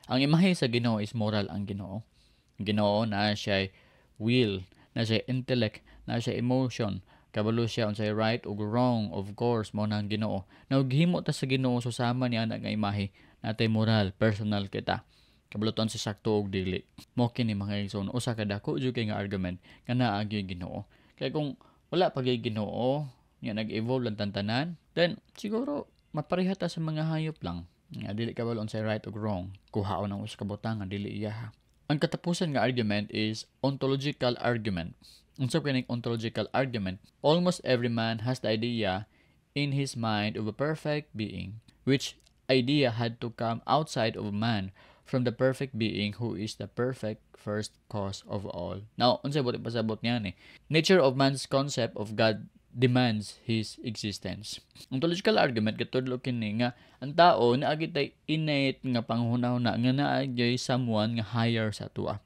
Ang imahe sa Ginoo is moral ang Ginoo. Ang Ginoo na siya will, na siya intellect, na siya emotion, kabalo siya unsay right ug wrong, of course mo nang Ginoo. Naghimo ta sa Ginoo susama niya nga imahe natay moral, personal kita. Kabaloton sa sakto og dili. Mo kini mga igsoon usa ka dako jud kay nga argument nga naa gyud Ginoo. Kay kung wala pa gyud Ginoo, nga nag-evolve lang tantanan, then siguro mapareha ta sa mga hayop lang. Nga dili kabalo unsay right ug wrong. Kuhaon ang usa ka butang nga dili iya. Ang katapusan nga argument is ontological argument. Unsa kining ontological argument? Almost every man has the idea in his mind of a perfect being, which idea had to come outside of man from the perfect being who is the perfect first cause of all. Now, unsay buti pasabot niya ni? Nature of man's concept of God demands his existence. Ontological argument katudlo kini nga ang tao naagi tay innate nga panghunahuna nga naagi someone nga higher sa atua.